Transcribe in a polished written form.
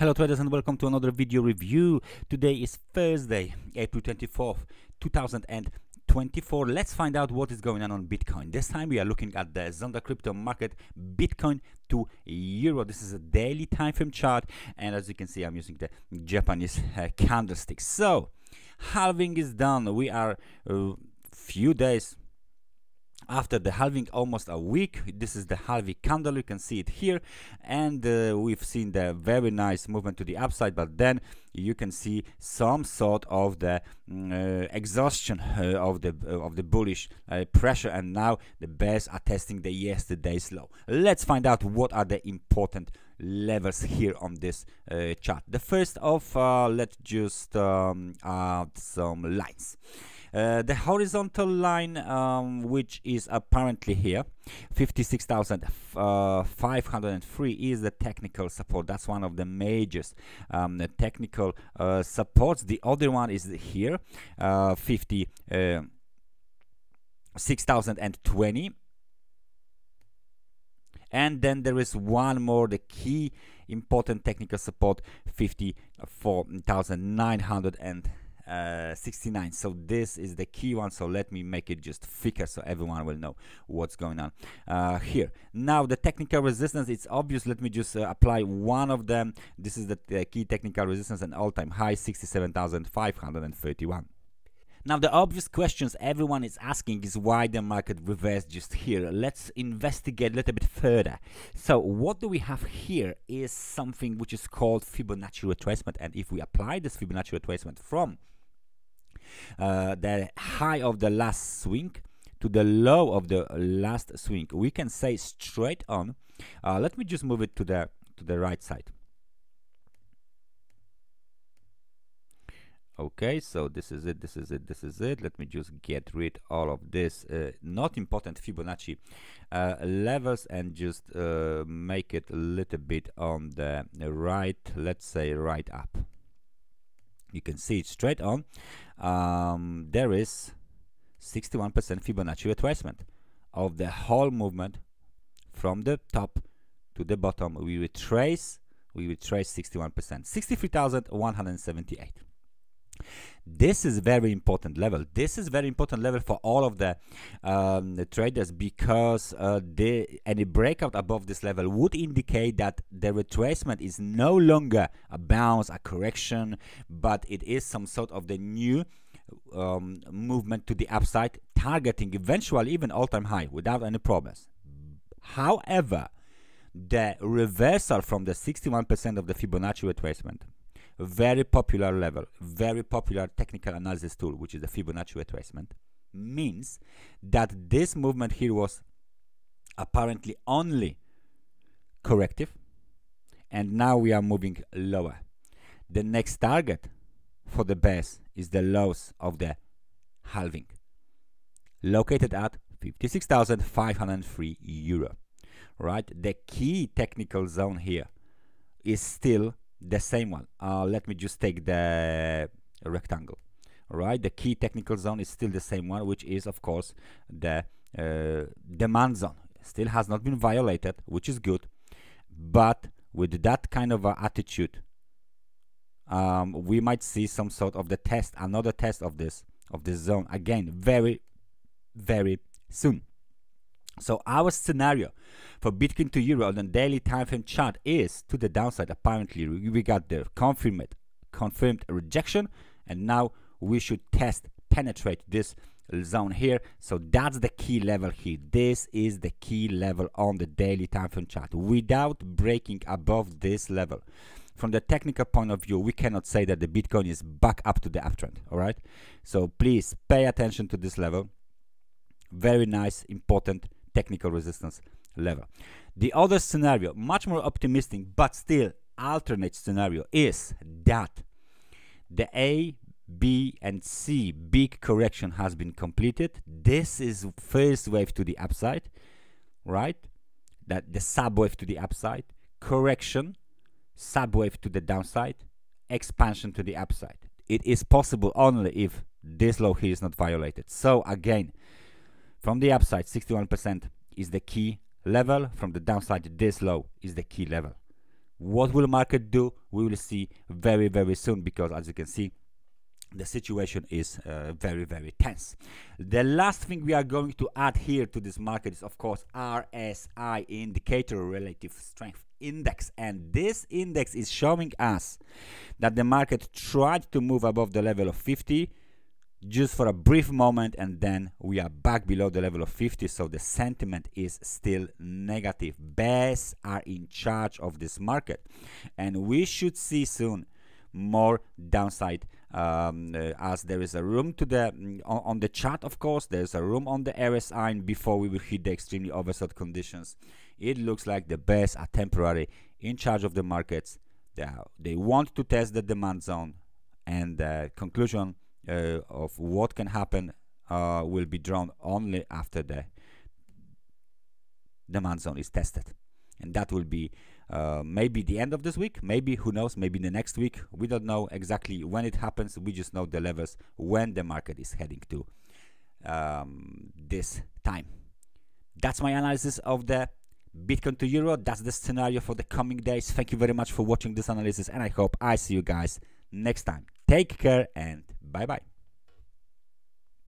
Hello traders and welcome to another video review. Today is Thursday, April 24th, 2024. Let's find out what is going on Bitcoin. This time we are looking at the Zondacrypto market, Bitcoin to Euro. This is a daily time frame chart, and as you can see, I'm using the Japanese candlestick. So halving is done. We are few days after the halving, almost a week. This is the halving candle, you can see it here, and we've seen the very nice movement to the upside, but then you can see some sort of the exhaustion of the bullish pressure, and now the bears are testing the yesterday's low. Let's find out what are the important levels here on this chart. The first of let's just add some lines. The horizontal line, which is apparently here, 56,503, is the technical support. That's one of the major the technical supports. The other one is here, 56,020. And then there is one more, the key important technical support, 54,969. So this is the key one, so let me make it just thicker so everyone will know what's going on here. Now the technical resistance, it's obvious. Let me just apply one of them. This is the key technical resistance, and all-time high 67,531. Now the obvious questions everyone is asking is why the market reversed just here. Let's investigate a little bit further. So what do we have here is something which is called Fibonacci retracement, and if we apply this Fibonacci retracement from the high of the last swing to the low of the last swing, we can say straight on. Let me just move it to the right side. Okay, so this is it, this is it, this is it. Let me just get rid all of this not important Fibonacci levels and just make it a little bit on the right, let's say right up. You can see it straight on. There is 61% Fibonacci retracement of the whole movement from the top to the bottom. We retrace 61%, 63,178. This is very important level. This is very important level for all of the traders, because any breakout above this level would indicate that the retracement is no longer a bounce, a correction, but it is some sort of the new movement to the upside, targeting eventually even all-time high without any problems. However, the reversal from the 61% of the Fibonacci retracement, very popular level, very popular technical analysis tool, which is the Fibonacci retracement, means that this movement here was apparently only corrective, and now we are moving lower. The next target for the bears is the lows of the halving, located at 56,503 euro. Right, the key technical zone here is still the same one. Let me just take the rectangle. All right, the key technical zone is still the same one, which is of course the demand zone. Still has not been violated, which is good, but with that kind of attitude, we might see some sort of the test, another test of this zone again very soon. So our scenario for Bitcoin to Euro on the daily time frame chart is to the downside. Apparently we got the confirmed rejection, and now we should penetrate this zone here. So that's the key level here. This is the key level on the daily time frame chart. Without breaking above this level, from the technical point of view, we cannot say that the Bitcoin is back up to the uptrend. All right, so please pay attention to this level. Very nice, important technical resistance level. The other scenario, much more optimistic but still alternate scenario, is that the A, B and C big correction has been completed. This is first wave to the upside, right? That the subwave to the upside, correction, subwave to the downside, expansion to the upside. It is possible only if this low here is not violated. So again, from the upside, 61% is the key level. From the downside, this low is the key level. What will market do? We will see very, very soon, because as you can see, the situation is very, very tense. The last thing we are going to add here to this market is, of course, RSI indicator, relative strength index, and this index is showing us that the market tried to move above the level of 50 just for a brief moment, and then we are back below the level of 50, so the sentiment is still negative. Bears are in charge of this market, and we should see soon more downside, as there is a room to the on the chart. Of course, there's a room on the RSI before we will hit the extremely oversold conditions. It looks like the bears are temporarily in charge of the markets. They want to test the demand zone, and the conclusion of what can happen will be drawn only after the demand zone is tested, and that will be maybe the end of this week, maybe, who knows, maybe the next week. We don't know exactly when it happens. We just know the levels when the market is heading to this time. That's my analysis of the Bitcoin to Euro. That's the scenario for the coming days. Thank you very much for watching this analysis, and I hope I see you guys next time. Take care and bye bye.